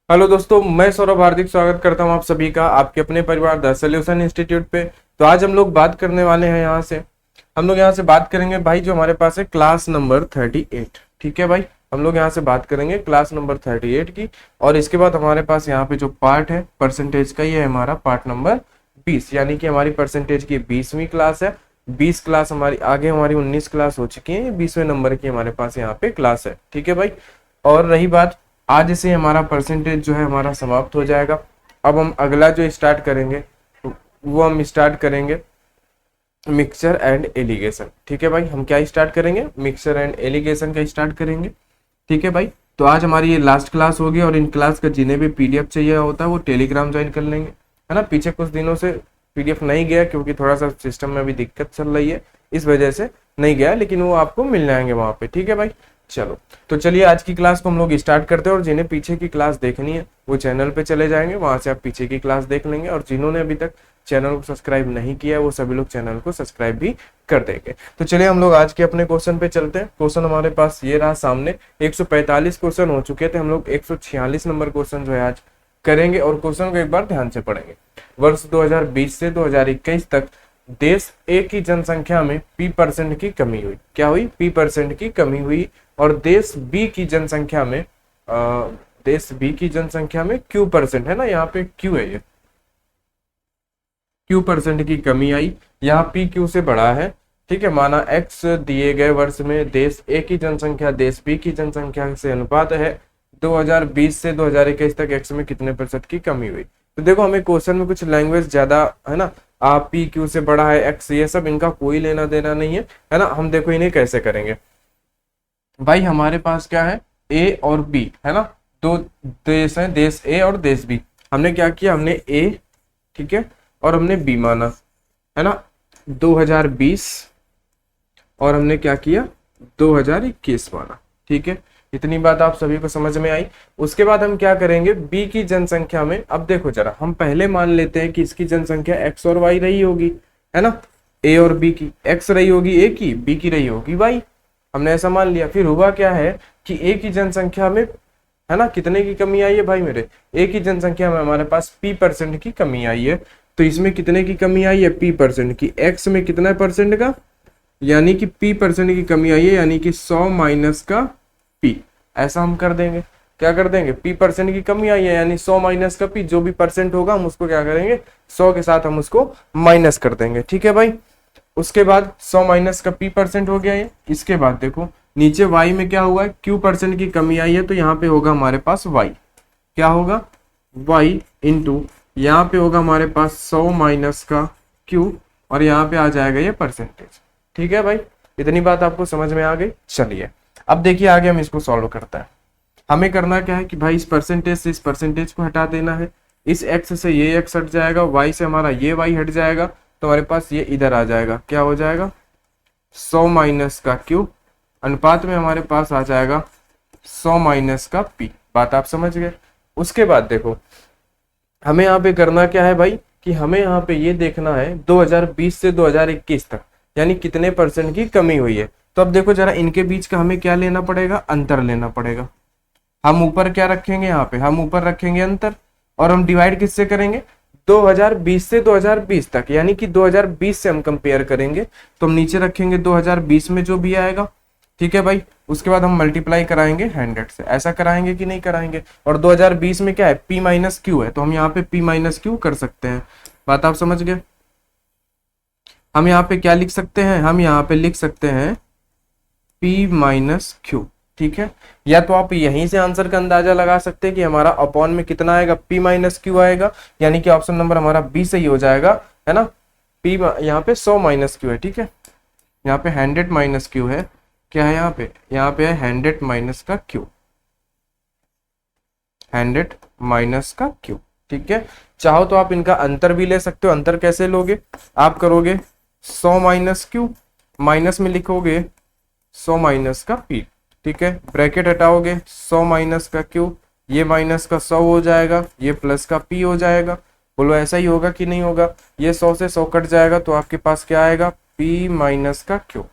Hello दोस्तों, मैं सौरभ हार्दिक स्वागत करता हूं आप सभी का आपके अपने परिवार द सॉल्यूशन इंस्टीट्यूट पे। तो आज हम लोग बात करने वाले हैं यहाँ से बात करेंगे भाई, जो हमारे पास है क्लास नंबर 38। ठीक है भाई, हम लोग यहाँ से बात करेंगे क्लास नंबर 38 की। और इसके बाद हमारे पास यहाँ पे जो पार्ट है परसेंटेज का, ये है हमारा पार्ट नंबर 20, यानी कि हमारी परसेंटेज की 20वीं क्लास है। 20 क्लास हमारी आगे, हमारी 19 क्लास हो चुकी है, 20वें नंबर की हमारे पास यहाँ पे क्लास है। ठीक है भाई, और रही बात, आज से हमारा परसेंटेज जो है हमारा समाप्त हो जाएगा। अब हम अगला जो स्टार्ट करेंगे वो हम स्टार्ट करेंगे मिक्सचर एंड एलिगेशन। ठीक है भाई, हम क्या स्टार्ट करेंगे? मिक्सचर एंड एलिगेशन का स्टार्ट करेंगे। ठीक है भाई, तो आज हमारी ये लास्ट क्लास होगी और इन क्लास का जिन्हें भी पीडीएफ चाहिए होता है वो टेलीग्राम ज्वाइन कर लेंगे, है ना। पीछे कुछ दिनों से पीडीएफ नहीं गया क्योंकि थोड़ा सा सिस्टम में अभी दिक्कत चल रही है, इस वजह से नहीं गया, लेकिन वो आपको मिल जाएंगे वहां पे। ठीक है भाई, चलो तो चलिए आज की क्लास को हम लोग स्टार्ट करते हैं। और जिन्हें पीछे की क्लास देखनी है वो चैनल पे चले जाएंगे, वहां से आप पीछे की क्लास देख लेंगे। और जिन्होंने अभी तक चैनल को सब्सक्राइब नहीं किया है वो सभी लोग चैनल को सब्सक्राइब भी कर देंगे। तो चलिए हम लोग आज के अपने क्वेश्चन पे चलते हैं। क्वेश्चन हमारे पास ये रहा सामने। 145 क्वेश्चन हो चुके थे, हम लोग 146 नंबर क्वेश्चन जो है आज करेंगे। और क्वेश्चन को एक बार ध्यान से पढ़ेंगे। वर्ष 2020 से 2021 तक देश ए की जनसंख्या में p% की कमी हुई। क्या हुई? p% की कमी हुई। और देश बी की जनसंख्या में q% है ना, यहाँ पे q है, ये q% की कमी आई। यहाँ p q से बड़ा है। ठीक है, माना x दिए गए वर्ष में देश ए की जनसंख्या देश बी की जनसंख्या से अनुपात है। 2020 से 2021 तक x में कितने % की कमी हुई। तो देखो, हमें क्वेश्चन में कुछ लैंग्वेज ज्यादा है ना, आप p q से बड़ा है x, ये सब इनका कोई लेना देना नहीं है ना। हम देखो इन्हें कैसे करेंगे भाई। हमारे पास क्या है? ए और बी है ना, दो देश हैं, देश ए और देश बी। हमने क्या किया? हमने ए, ठीक है, और हमने बी माना, है ना, 2020, और हमने क्या किया? 2021 माना। ठीक है, इतनी बात आप सभी को समझ में आई। उसके बाद हम क्या करेंगे? बी की जनसंख्या में, अब देखो जरा, हम पहले मान लेते हैं कि इसकी जनसंख्या एक्स और वाई रही होगी, है ना। ए और बी की, एक्स रही होगी ए की, बी की रही होगी वाई, हमने ऐसा मान लिया। फिर हुआ क्या है कि ए की जनसंख्या में, है ना, कितने की कमी आई है भाई मेरे? ए की जनसंख्या में हमारे पास p% की कमी आई है। तो इसमें कितने की कमी आई है? p% की। x में कितना % का, यानी कि p% की कमी आई है, यानी कि 100 माइनस का p। ऐसा हम कर देंगे। क्या कर देंगे? p% की कमी आई है यानी 100 माइनस का p, जो भी % होगा हम उसको क्या करेंगे? 100 के साथ हम उसको माइनस कर देंगे। ठीक है भाई, उसके बाद 100 माइनस का p% हो गया ये। इसके बाद देखो नीचे y में क्या हुआ है? q% की कमी आई है, तो यहाँ पे होगा हमारे पास y, क्या होगा? y इंटू यहाँ पे होगा हमारे पास 100 माइनस का q, और यहाँ पे आ जाएगा ये परसेंटेज। ठीक है भाई, इतनी बात आपको समझ में आ गई। चलिए अब देखिए आगे हम इसको सॉल्व करते हैं। हमें करना क्या है कि भाई इस परसेंटेज से इस परसेंटेज को हटा देना है, इस x से ये x हट जाएगा, y से हमारा ये y हट जाएगा, तो हमारे पास ये इधर आ जाएगा। क्या हो जाएगा? 100 माइनस का q अनुपात में हमारे पास आ जाएगा 100 माइनस का p। बात आप समझ गए। उसके बाद देखो हमें यहाँ पे करना क्या है भाई, कि हमें यहाँ पे ये देखना है 2020 से 2021 तक यानी कितने % की कमी हुई है। तो अब देखो जरा, इनके बीच का हमें क्या लेना पड़ेगा? अंतर लेना पड़ेगा। हम ऊपर क्या रखेंगे? यहाँ पे हम ऊपर रखेंगे अंतर, और हम डिवाइड किससे करेंगे? 2020 से 2020 तक, यानी कि 2020 से हम कंपेयर करेंगे, तो हम नीचे रखेंगे 2020 में जो भी आएगा। ठीक है भाई, उसके बाद हम मल्टीप्लाई कराएंगे 100 से। ऐसा कराएंगे कि नहीं कराएंगे? और 2020 में क्या है? p माइनस क्यू है, तो हम यहाँ पे p माइनस क्यू कर सकते हैं। बात आप समझ गए। हम यहाँ पे क्या लिख सकते हैं? हम यहाँ पे लिख सकते हैं p माइनस क्यू। ठीक है, या तो आप यहीं से आंसर का अंदाजा लगा सकते हैं कि हमारा अपॉन में कितना आएगा? p माइनस क्यू आएगा, यानी कि ऑप्शन नंबर हमारा बी सही हो जाएगा, है ना। p यहाँ पे 100 माइनस क्यू है। ठीक है, यहाँ पे 100 माइनस क्यू है। क्या है यहाँ पे? यहाँ पे है 100 माइनस का क्यू, 100 माइनस का क्यू। ठीक है, चाहो तो आप इनका अंतर भी ले सकते हो। अंतर कैसे लोगे? आप करोगे 100 माइनस क्यू, माइनस में लिखोगे 100 माइनस का p। ठीक है, ब्रैकेट हटाओगे 100 माइनस का क्यू, ये माइनस का 100 हो जाएगा, ये प्लस का p हो जाएगा। बोलो ऐसा ही होगा कि नहीं होगा? ये 100 से 100 कट जाएगा, तो आपके पास क्या आएगा? p माइनस का q।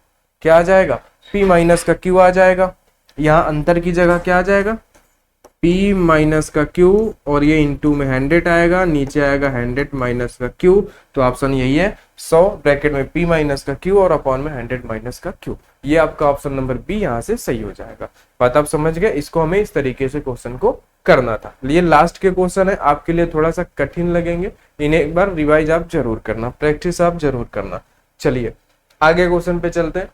क्या आ जाएगा? p माइनस का q आ जाएगा। यहाँ अंतर की जगह क्या आ जाएगा? P माइनस का Q और ये इंटू में 100 आएगा, नीचे आएगा 100 माइनस का Q, तो ऑप्शन यही है 100 ब्रैकेट में P माइनस का Q और अपॉन में 100 माइनस का Q। ये आपका ऑप्शन नंबर बी यहाँ से सही हो जाएगा। बात आप समझ गए, इसको हमें इस तरीके से क्वेश्चन को करना था। ये लास्ट के क्वेश्चन है, आपके लिए थोड़ा सा कठिन लगेंगे, इन्हें एक बार रिवाइज आप जरूर करना, प्रैक्टिस आप जरूर करना। चलिए आगे क्वेश्चन पे चलते हैं।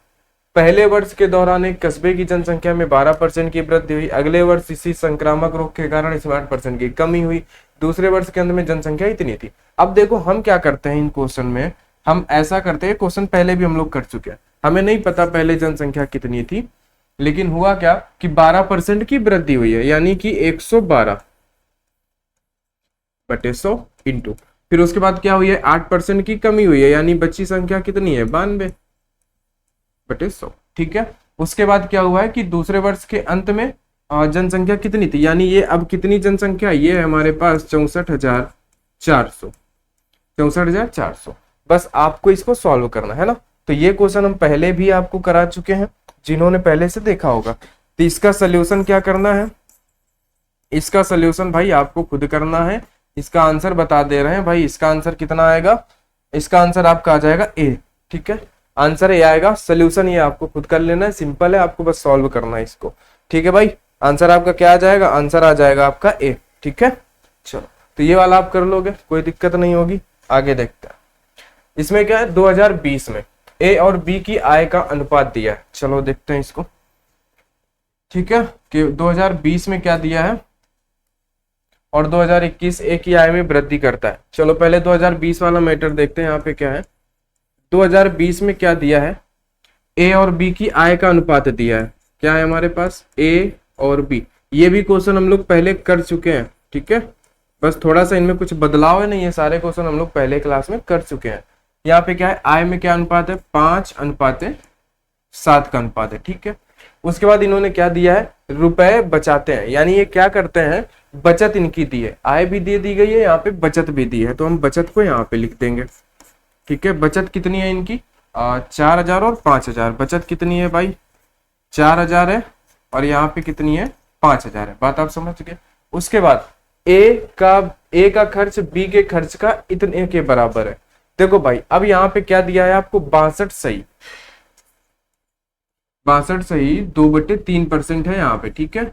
पहले वर्ष के दौरान एक कस्बे की जनसंख्या में 12% की वृद्धि हुई, अगले वर्ष इसी संक्रामक रोग के कारण इसमें 8% की कमी हुई, दूसरे वर्ष के अंत में जनसंख्या इतनी थी। अब देखो हम क्या करते हैं इन क्वेश्चन में, हम ऐसा करते हैं, क्वेश्चन पहले भी हम लोग कर चुके हैं, हमें नहीं पता पहले जनसंख्या कितनी थी, लेकिन हुआ क्या कि 12% की वृद्धि हुई है, यानी कि 112/100 इंटू, फिर उसके बाद क्या हुई है 8% की कमी हुई है, यानी बची संख्या कितनी है 92/100। ठीक है, उसके बाद क्या हुआ है कि दूसरे वर्ष के अंत में जनसंख्या कितनी थी, यानी ये अब कितनी जनसंख्या, ये है हमारे पास 64,400। बस आपको इसको सॉल्व करना है ना। तो ये क्वेश्चन हम पहले भी आपको करा चुके हैं, जिन्होंने पहले से देखा होगा। तो इसका सोल्यूशन क्या करना है, इसका सोल्यूशन भाई आपको खुद करना है। इसका आंसर बता दे रहे हैं भाई, इसका आंसर कितना आएगा, इसका आंसर आपका आ जाएगा ए। ठीक है, आंसर ए आएगा, सोल्यूशन ये आपको खुद कर लेना है, सिंपल है, आपको बस सॉल्व करना है इसको। ठीक है भाई, आंसर आपका क्या आ जाएगा, आंसर आ जाएगा आपका ए। ठीक है, चलो तो ये वाला आप कर लोगे, कोई दिक्कत नहीं होगी। आगे देखते हैं, इसमें क्या है 2020 में ए और बी की आय का अनुपात दिया है। चलो देखते हैं इसको। ठीक है, कि 2020 में क्या दिया है और 2021 ए की आय में वृद्धि करता है। चलो पहले 2020 वाला मैटर देखते हैं, यहाँ पे क्या है 2020 में क्या दिया है, ए और बी की आय का अनुपात दिया है। क्या है हमारे पास ए और बी, ये भी क्वेश्चन हम लोग पहले कर चुके हैं। ठीक है, बस थोड़ा सा इनमें कुछ बदलाव है, नहीं ये सारे क्वेश्चन हम लोग पहले क्लास में कर चुके हैं। यहाँ पे क्या है आय में क्या अनुपात है 5:7 का अनुपात है। ठीक है, उसके बाद इन्होंने क्या दिया है रुपए बचाते हैं, यानी ये क्या करते हैं बचत इनकी दी है, आय भी दे दी गई है, यहाँ पे बचत भी दी है, तो हम बचत को यहाँ पे लिख देंगे। ठीक है, बचत कितनी है इनकी 4,000 और 5,000, बचत कितनी है भाई 4,000 है और यहाँ पे कितनी है 5,000 है। बात आप समझ गए। उसके बाद ए का खर्च बी के खर्च का इतने के बराबर है। देखो भाई अब यहाँ पे क्या दिया है आपको 62 सही 2/3% है यहाँ पे। ठीक है,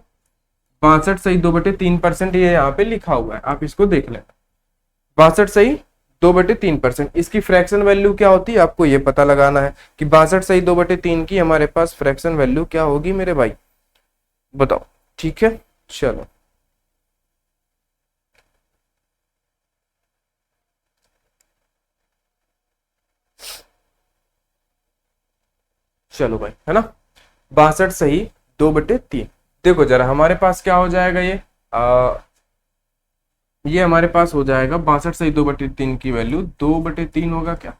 62 सही 2/3% ये यहाँ पे लिखा हुआ है, आप इसको देख लेना। 62 सही 2/3%, इसकी फ्रैक्शन वैल्यू क्या होती है आपको ये पता लगाना है कि 62 सही 2/3 की हमारे पास फ्रैक्शन वैल्यू क्या होगी मेरे भाई, बताओ। ठीक है, चलो चलो भाई, है ना 62 सही 2/3। देखो जरा हमारे पास क्या हो जाएगा, ये हमारे पास हो जाएगा 62 सही 2/3 की वैल्यू 2/3 होगा क्या,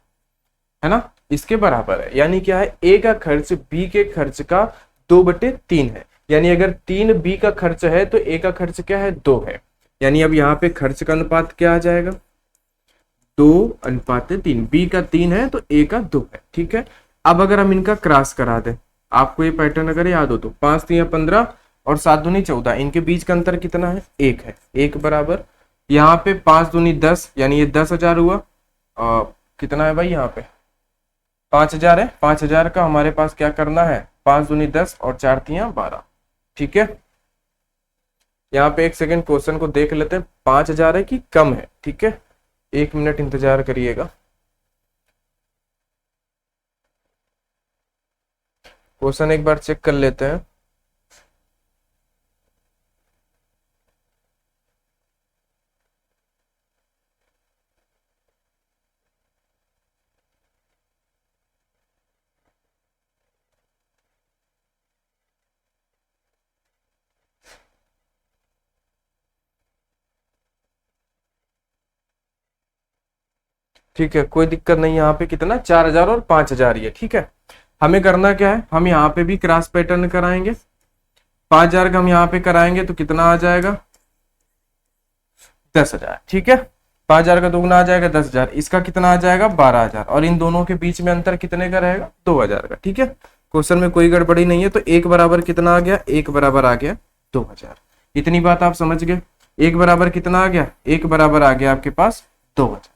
है ना, इसके बराबर है। यानी क्या है ए का खर्च बी के खर्च का 2/3 है, यानी अगर 3 बी का खर्च है तो ए का खर्च क्या है 2 है, यानी अब यहाँ पे खर्च का अनुपात क्या आ जाएगा 2:3, बी का 3 है तो ए का 2 है। ठीक है, अब अगर हम इनका क्रॉस करा दें, आपको ये पैटर्न अगर याद हो तो 5 3 15 और 7 दूनी 14, इनके बीच का अंतर कितना है 1 है, 1 बराबर यहाँ पे 5 दूनी 10, यानी ये 10,000 हुआ। कितना है भाई यहाँ पे 5,000 है, 5,000 का हमारे पास क्या करना है 5 दूनी 10 और 4 3 12। ठीक है, यहाँ पे एक सेकंड क्वेश्चन को देख लेते हैं 5,000 है कि कम है। ठीक है, 1 मिनट इंतजार करिएगा, क्वेश्चन एक बार चेक कर लेते हैं। ठीक है, कोई दिक्कत नहीं, यहाँ पे कितना 4,000 और 5,000 ही है। ठीक है, हमें करना क्या है, हम यहाँ पे भी क्रॉस पैटर्न कराएंगे, 5,000 का हम यहाँ पे कराएंगे तो कितना आ जाएगा 10,000। ठीक है, 5,000 का दोगुना आ जाएगा 10,000, इसका कितना आ जाएगा 12,000 और इन दोनों के बीच में अंतर कितने का रहेगा 2,000 का। ठीक है, क्वेश्चन में कोई गड़बड़ी नहीं है, तो 1 बराबर कितना आ गया 1 बराबर आ गया 2,000। इतनी बात आप समझ गए। एक बराबर कितना आ गया, एक बराबर आ गया आपके पास 2000।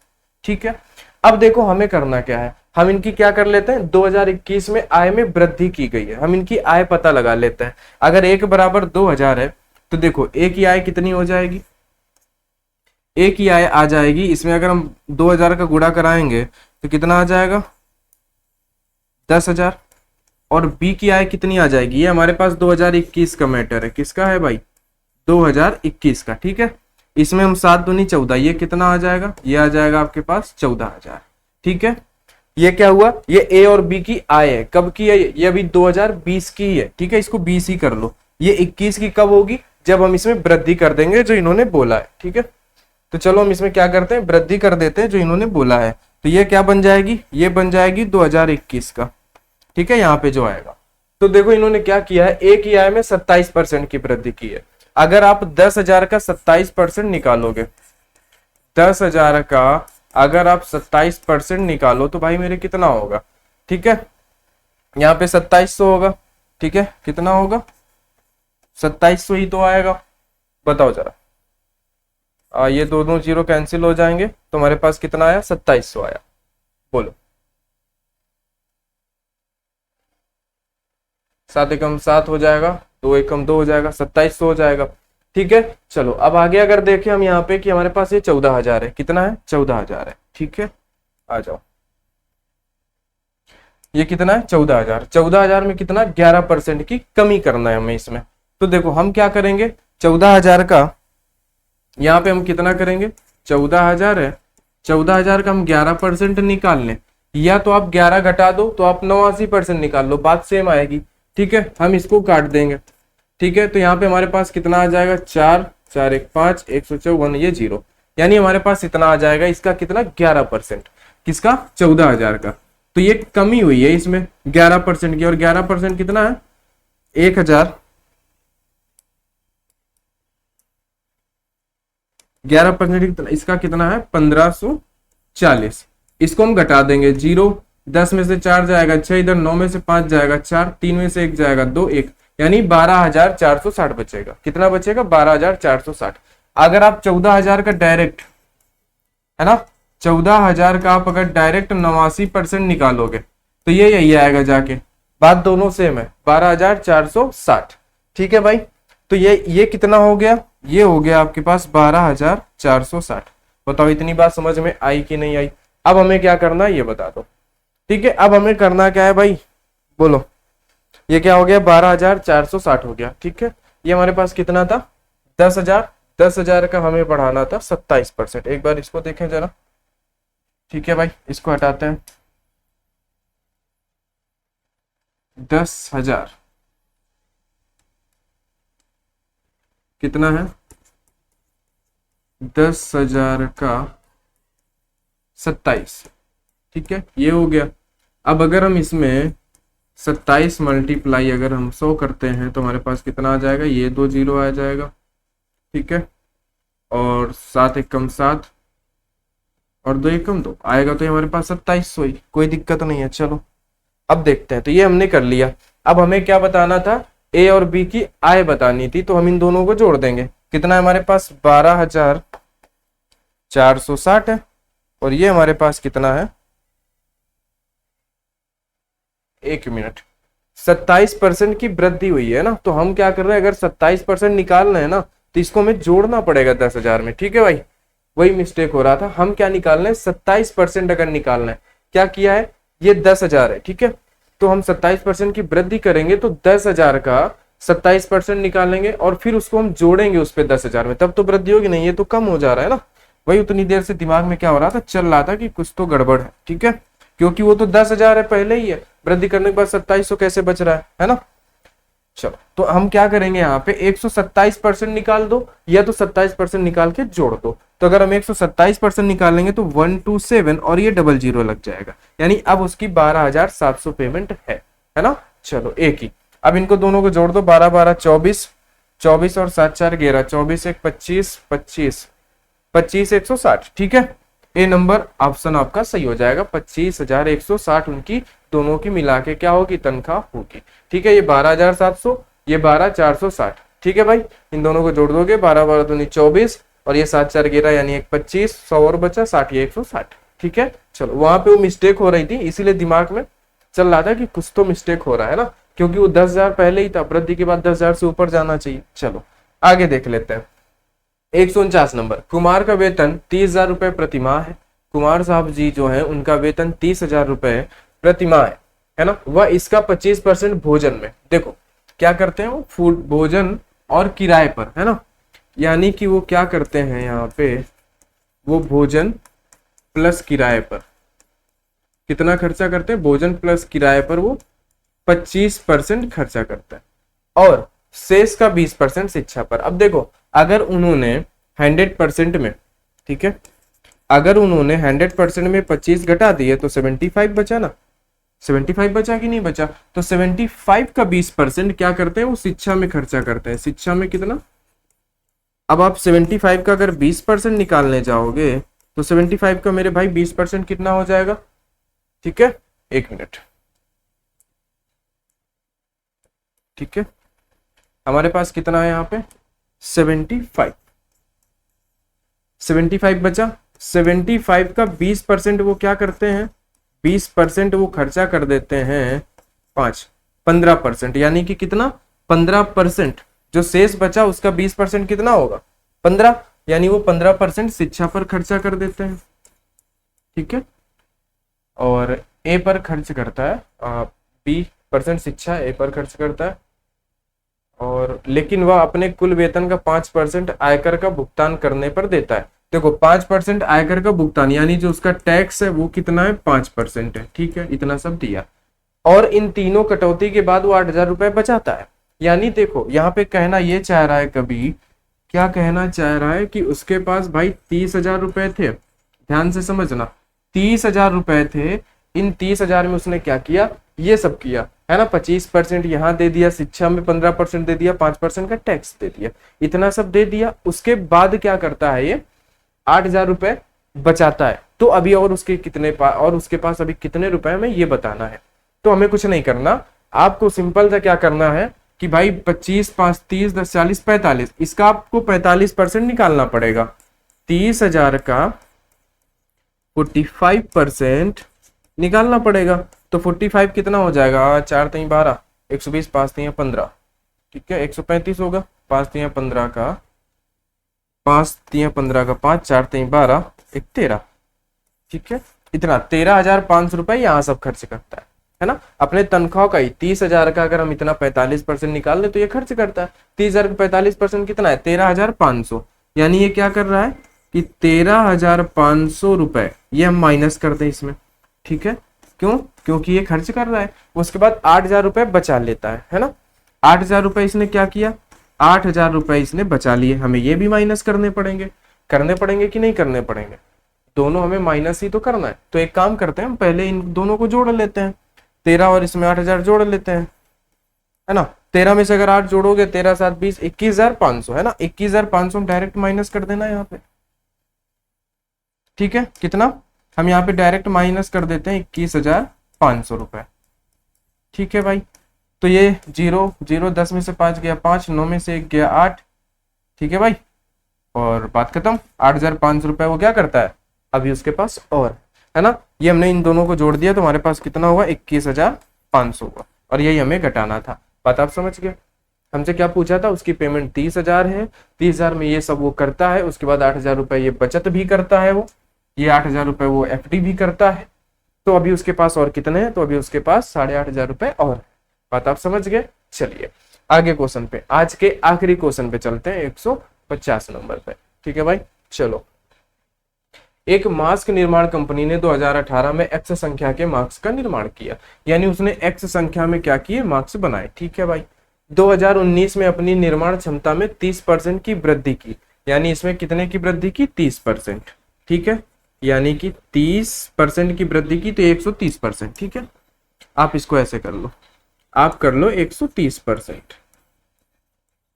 ठीक है, अब देखो हमें करना क्या है, हम इनकी क्या कर लेते हैं, 2021 में आय में वृद्धि की गई है, हम इनकी आय पता लगा लेते हैं। अगर एक बराबर 2000 है तो देखो एक की आय कितनी हो जाएगी, एक ही आय आ जाएगी, इसमें अगर हम 2000 का गुणा कराएंगे तो कितना आ जाएगा 10,000। और बी की आय कितनी आ जाएगी, ये हमारे पास 2021 का मैटर है, किसका है भाई 2021 का। ठीक है, इसमें हम 7 दूनी 14, ये कितना आ जाएगा, ये आ जाएगा आपके पास 14,000। ठीक है, ये क्या हुआ, ये ए और बी की आय है, कब की है, ये अभी 2020 की है। ठीक है, इसको 20 ही कर लो, ये 21 की कब होगी, जब हम इसमें वृद्धि कर देंगे जो इन्होंने बोला है। ठीक है, तो चलो हम इसमें क्या करते हैं, वृद्धि कर देते हैं जो इन्होंने बोला है। तो ये क्या बन जाएगी, ये बन जाएगी 2021 का। ठीक है, यहाँ पे जो आएगा, तो देखो इन्होंने क्या किया है, एक ही आय में 27% की वृद्धि की है। अगर आप 10,000 का 27% निकालोगे, 10,000 का अगर आप 27% निकालो तो भाई मेरे कितना होगा। ठीक है, यहाँ पे 2700 होगा। ठीक है, कितना होगा 2700 ही तो आएगा, बताओ जरा। ये दोनों जीरो कैंसिल हो जाएंगे तो हमारे पास कितना आया, 2700 आया। बोलो, 7 एकम 7 हो जाएगा, 2 एकम 2 हो जाएगा, 2700 हो जाएगा। ठीक है, चलो अब आगे अगर देखें हम यहाँ पे कि हमारे पास ये 14,000 है, कितना है 14,000 है। ठीक है, आ जाओ, ये कितना है 14,000, 14,000 में कितना 11% की कमी करना है हमें इसमें। तो देखो हम क्या करेंगे, 14,000 का यहाँ पे हम कितना करेंगे, 14,000 है, 14,000 का हम 11% निकाल लें, या तो आप 11 घटा दो तो आप 89% निकाल लो, बात सेम आएगी। ठीक है, हम इसको काट देंगे। ठीक है, तो यहाँ पे हमारे पास कितना आ जाएगा, 4 4 1 5 154, ये 0, यानी हमारे पास इतना आ जाएगा, इसका कितना 11%, किसका 14,000 का। तो ये कमी हुई है इसमें 11% की, और 11% कितना है 1,000, 11% इसका कितना है 1540। इसको हम घटा देंगे, 0 10 में से 4 जाएगा 6, इधर 9 में से 5 जाएगा 4, 3 में से 1 जाएगा 2 1, यानी 12,460 बचेगा। कितना बचेगा 12,460। अगर आप 14,000 का डायरेक्ट है ना, 14,000 का आप अगर डायरेक्ट 89% निकालोगे तो ये यही आएगा जाके, बात दोनों सेम है 12,460। ठीक है भाई, तो ये कितना हो गया, ये हो गया आपके पास 12,460। बताओ इतनी बात समझ में आई कि नहीं आई। अब हमें क्या करना है ये बता दो। ठीक है, अब हमें करना क्या है भाई, बोलो। ये क्या हो गया 12,460 हो गया। ठीक है, ये हमारे पास कितना था 10,000, 10,000 का हमें बढ़ाना था 27%। एक बार इसको देखें जरा। ठीक है भाई, इसको हटाते हैं, 10,000 कितना है, 10,000 का 27। ठीक है, ये हो गया। अब अगर हम इसमें 27 मल्टीप्लाई अगर हम 100 करते हैं तो हमारे पास कितना आ जाएगा, ये 2 जीरो आ जाएगा। ठीक है, और 7 एकम 7 और 2 एकम 2 आएगा, तो ये हमारे पास 2700 ही, कोई दिक्कत नहीं है। चलो अब देखते हैं, तो ये हमने कर लिया। अब हमें क्या बताना था, ए और बी की आय बतानी थी, तो हम इन दोनों को जोड़ देंगे। कितना है हमारे पास 12,460 है, और ये हमारे पास कितना है, 1 मिनट, 27% की वृद्धि हुई है ना। तो हम क्या कर रहे हैं, अगर 27% निकालना है ना तो इसको हमें जोड़ना पड़ेगा 10,000 में। ठीक है भाई, वही मिस्टेक हो रहा था, हम क्या निकालना है 27% अगर निकालना है, क्या किया है, ये 10,000 है। ठीक है, तो हम 27% की वृद्धि करेंगे तो 10,000 का 27% निकालेंगे और फिर उसको हम जोड़ेंगे उस पे 10,000 में, तब तो वृद्धि होगी। नहीं, ये तो कम हो जा रहा है ना। वही उतनी देर से दिमाग में क्या हो रहा था, चल रहा था कि कुछ तो गड़बड़ है। ठीक है, क्योंकि वो तो 10,000 है पहले ही है, वृद्धि करने के बाद 2700 कैसे बच रहा है ना। चलो, तो हम क्या करेंगे, यहाँ पे 127% निकाल दो, या तो 27% निकाल के जोड़ दो। तो अगर हम 127% निकालेंगे तो 127 और ये डबल जीरो लग जाएगा, यानी अब उसकी 12,700 पेमेंट है ना। चलो एक ही, अब इनको दोनों को जोड़ दो, 12 12 24, 24 और 7 4 11, 24 1 25, 25 25 160। ठीक है, ए नंबर ऑप्शन आपका सही हो जाएगा। 25,160 उनकी दोनों की मिला के क्या होगी, तनख्वाह होगी। ठीक है, ये 12,700, ये 12,460, ठीक है भाई, इन दोनों को जोड़ दोगे 12 12 दूनी 24 और ये 7 4 11 यानी 1 25, 100 और बचा 60, ये 160। ठीक है, चलो वहां पे वो मिस्टेक हो रही थी इसीलिए दिमाग में चल रहा था कि कुछ तो मिस्टेक हो रहा है ना, क्योंकि वो 10,000 पहले ही था, वृद्धि के बाद 10,000 से ऊपर जाना चाहिए। चलो आगे देख लेते हैं। 149 नंबर, कुमार का वेतन 30,000 रुपए प्रति माह है। कुमार साहब जी जो है उनका वेतन 30,000 रुपए प्रति माह है ना। वह इसका 25% भोजन में, देखो क्या करते हैं वो, फूड भोजन और किराए पर, है ना। यानी कि वो क्या करते हैं यहाँ पे, वो भोजन प्लस किराए पर कितना खर्चा करते हैं, भोजन प्लस किराए पर वो 25% खर्चा करता है और शेष का 20% शिक्षा पर। अब देखो अगर उन्होंने 100% में, ठीक है, अगर उन्होंने 100% में 25 घटा दिए तो 75 बचा ना, 75 बचा कि नहीं बचा, तो 75 का 20% क्या करते हैं वो शिक्षा में खर्चा करते हैं। शिक्षा में कितना, अब आप 75 का अगर 20% निकालने जाओगे तो 75 का मेरे भाई 20% कितना हो जाएगा, ठीक है, 1 मिनट, ठीक है, हमारे पास कितना है यहाँ पे 75, 75 बचा, 75 का 20% वो क्या करते हैं, 20% वो खर्चा कर देते हैं 15%, यानी कि कितना 15%, जो शेष बचा उसका 20% कितना होगा 15, यानी वो 15% शिक्षा पर खर्चा कर देते हैं। ठीक है, और ए पर खर्च करता है, 20% शिक्षा ए पर खर्च करता है, और लेकिन वह अपने कुल वेतन का 5% आयकर का भुगतान करने पर देता है। देखो 5% आयकर का भुगतान यानी जो उसका टैक्स है वो कितना है 5% है। ठीक है, इतना सब दिया और इन तीनों कटौती के बाद वो 8,000 रुपए बचाता है। यानी देखो यहाँ पे कहना ये चाह रहा है, कभी क्या कहना चाह रहा है कि उसके पास भाई 30,000 रुपए थे, ध्यान से समझना, 30,000 रुपए थे, इन 30,000 में उसने क्या किया, ये सब किया है ना, 25% यहाँ दे दिया, शिक्षा में 15% दे दिया, 5% का टैक्स दे दिया, इतना सब दे दिया। उसके बाद क्या करता है, ये 8,000 रुपए बचाता है। तो अभी और उसके और उसके पास अभी कितने रुपए में ये बताना है। तो हमें कुछ नहीं करना, आपको सिंपल सा क्या करना है कि भाई 25 5 30 10 40 45, इसका आपको 45% निकालना पड़ेगा। 30,000 का 45% निकालना पड़ेगा। तो 45 कितना हो जाएगा, 4 3 12, 120, 5 3 15, ठीक है, 135 होगा। 5 3 15 का 5 3 15 का 5, 4 3 12, 1 13, ठीक है, इतना 13,500 रुपए यहाँ सब खर्च करता है ना। अपने तनख्वाह का ही 30,000 का अगर हम इतना 45% निकाल ले तो ये खर्च करता है। 30,000 का 45% कितना है, 13,500, यानी ये क्या कर रहा है कि 13,500 रुपए ये हम माइनस कर दें इसमें। ठीक है, क्यों, क्योंकि ये खर्च कर रहा है। उसके बाद 8,000 रुपए बचा लेता है ना। 8,000 रुपए इसने क्या किया, 8,000 रुपए इसने बचा लिए, हमें ये भी माइनस करने पड़ेंगे कि नहीं करने पड़ेंगे, दोनों हमें माइनस ही तो करना है। तो एक काम करते हैं, हम पहले इन दोनों को जोड़ लेते हैं, 13 और इसमें 8,000 जोड़ लेते हैं, है ना। 13 में से अगर 8 जोड़ोगे, 13 7 20, 21,500 है ना। 21,500 हम डायरेक्ट माइनस कर देना यहाँ पे। ठीक है, कितना हम यहाँ पे डायरेक्ट माइनस कर देते हैं 21,500 रुपए। ठीक है भाई, तो ये 0 0, 10 में से 5 गया 5, 9 में से 1 गया 8। ठीक है भाई, और बात खत्म। 8,500 रुपए वो क्या करता है अभी उसके पास, और है ना, ये हमने इन दोनों को जोड़ दिया तो हमारे पास कितना हुआ, 21,500 हुआ, और यही हमें घटाना था। बात आप समझ गए। हमसे क्या पूछा था, उसकी पेमेंट 30,000 है, 30,000 में ये सब वो करता है, उसके बाद 8,000 रुपए ये बचत भी करता है, वो ये 8,000 रुपए वो एफडी भी करता है। तो अभी उसके पास और कितने हैं, तो अभी उसके पास 8,500 रुपए और। बात आप समझ गए। चलिए आगे क्वेश्चन पे, आज के आखिरी क्वेश्चन पे चलते हैं, 150 नंबर पे। ठीक है भाई, चलो। एक मास्क निर्माण कंपनी ने 2018 में एक्स संख्या के मास्क का निर्माण किया, यानी उसने एक्स संख्या में क्या किए, मास्क बनाए। ठीक है भाई, 2019 में अपनी निर्माण क्षमता में 30% की वृद्धि की, यानी इसमें कितने की वृद्धि की, 30%। ठीक है, यानी कि 30% की वृद्धि की, तो 130%। ठीक है, आप इसको ऐसे कर लो, आप कर लो 130%।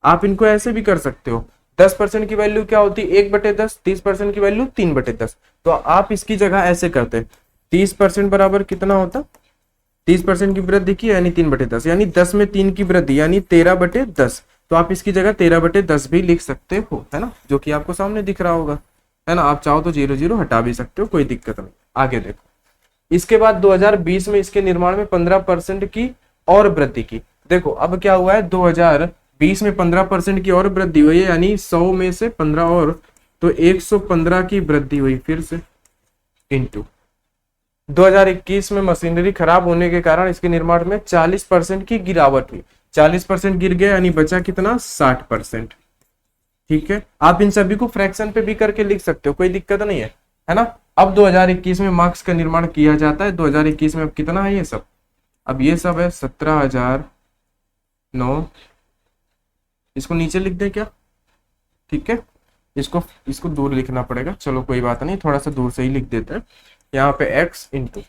आप इनको ऐसे भी कर सकते हो, 10% की वैल्यू क्या होती है, 1/10, 30% की वैल्यू 3/10। तो आप इसकी जगह ऐसे करते, 30% बराबर कितना होता, 30% की वृद्धि की यानी 3/10, यानी 10 में 3 की वृद्धि यानी 13/10, तो आप इसकी जगह 13/10 भी लिख सकते हो, है ना, जो कि आपको सामने दिख रहा होगा, है ना। आप चाहो तो 0 0 हटा भी सकते हो, कोई दिक्कत नहीं। आगे देखो, इसके बाद 2020 में इसके निर्माण में 15% की और वृद्धि की। देखो अब क्या हुआ है, 2020 में 15% की और वृद्धि हुई है, यानी 100 में से 15 और, तो 115 की वृद्धि हुई फिर से, इंटू 2021 में मशीनरी खराब होने के कारण इसके निर्माण में 40% की गिरावट हुई। 40% गिर गया, यानी बचा कितना, 60%। ठीक है, आप इन सभी को फ्रैक्शन पे भी करके लिख सकते हो, कोई दिक्कत नहीं है ना। अब 2021 में मार्क्स का निर्माण किया जाता है। 2021 में अब कितना है ये सब, अब ये सब है 17,009, इसको नीचे लिख दे क्या, ठीक है, इसको दूर लिखना पड़ेगा, चलो कोई बात नहीं, थोड़ा सा दूर से ही लिख देते हैं। यहाँ पे x इंटू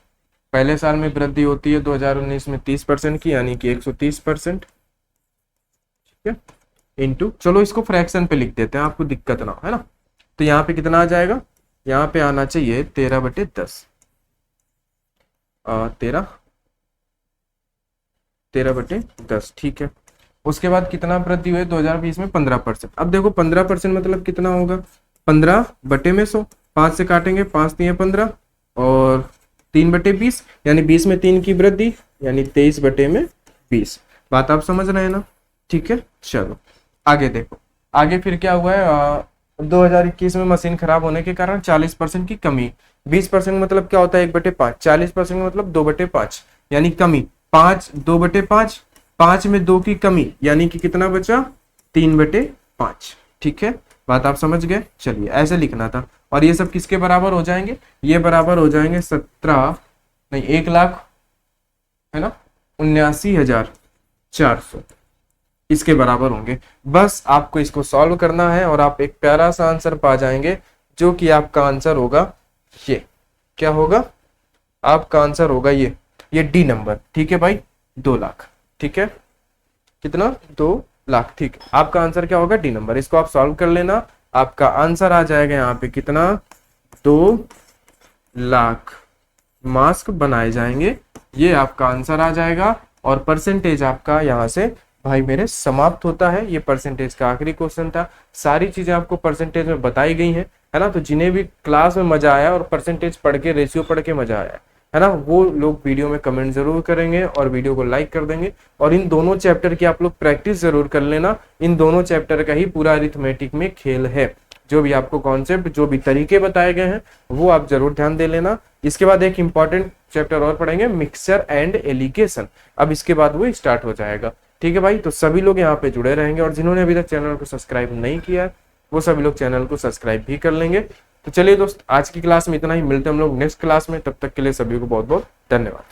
पहले साल में वृद्धि होती है 2019 में 30% की, यानी कि 130%, ठीक है, इंटू, चलो इसको फ्रैक्शन पे लिख देते हैं, आपको दिक्कत ना हो, है ना। तो यहाँ पे कितना आ जाएगा, यहाँ पे आना चाहिए 13/10, 13/10, ठीक है। उसके बाद कितना वृद्धि हुई 2020 में, 15%। अब देखो 15% मतलब कितना होगा, 15/100, 5 से काटेंगे, 5 दिए 15 और 3/20, यानी 20 में 3 की वृद्धि, यानी 23/20। बात आप समझ रहे हैं ना, ठीक है। चलो आगे देखो, आगे फिर क्या हुआ है, 2021 में मशीन खराब होने के कारण 40% की कमी। 20% मतलब क्या होता है, 1/5, 40% मतलब 2/5, यानी कमी 5, 2/5, 5 में 2 की कमी, यानी कि कितना बचा, 3/5, ठीक है। बात आप समझ गए, चलिए ऐसे लिखना था। और ये सब किसके बराबर हो जाएंगे, ये बराबर हो जाएंगे 1,00,000, है ना, 79,400, इसके बराबर होंगे। बस आपको इसको सॉल्व करना है और आप एक प्यारा सा आंसर पा जाएंगे, जो कि आपका आंसर होगा ये, क्या होगा, आपका आंसर होगा ये डी नंबर, ठीक है भाई, 2 लाख, ठीक है, कितना, 2 लाख, ठीक है। आपका आंसर क्या होगा, डी नंबर। इसको आप सॉल्व कर लेना, आपका आंसर आ जाएगा यहाँ पे कितना, 2 लाख मास्क बनाए जाएंगे, ये आपका आंसर आ जाएगा। और परसेंटेज आपका यहाँ से भाई मेरे समाप्त होता है। ये परसेंटेज का आखिरी क्वेश्चन था। सारी चीजें आपको परसेंटेज में बताई गई हैं, है ना। तो जिन्हें भी क्लास में मजा आया और परसेंटेज पढ़ के, रेशियो पढ़ के मजा आया, है ना, वो लोग वीडियो में कमेंट जरूर करेंगे और वीडियो को लाइक कर देंगे। और इन दोनों चैप्टर की आप लोग प्रैक्टिस जरूर कर लेना। इन दोनों चैप्टर का ही पूरा अरिथमेटिक में खेल है। जो भी आपको कॉन्सेप्ट, जो भी तरीके बताए गए हैं, वो आप जरूर ध्यान दे लेना। इसके बाद एक इंपॉर्टेंट चैप्टर और पढ़ेंगे, मिक्सचर एंड एलिगेशन। अब इसके बाद वो स्टार्ट हो जाएगा, ठीक है भाई। तो सभी लोग यहाँ पे जुड़े रहेंगे और जिन्होंने अभी तक चैनल को सब्सक्राइब नहीं किया है, वो सभी लोग चैनल को सब्सक्राइब भी कर लेंगे। तो चलिए दोस्त, आज की क्लास में इतना ही, मिलते हैं हम लोग नेक्स्ट क्लास में। तब तक के लिए सभी को बहुत बहुत धन्यवाद।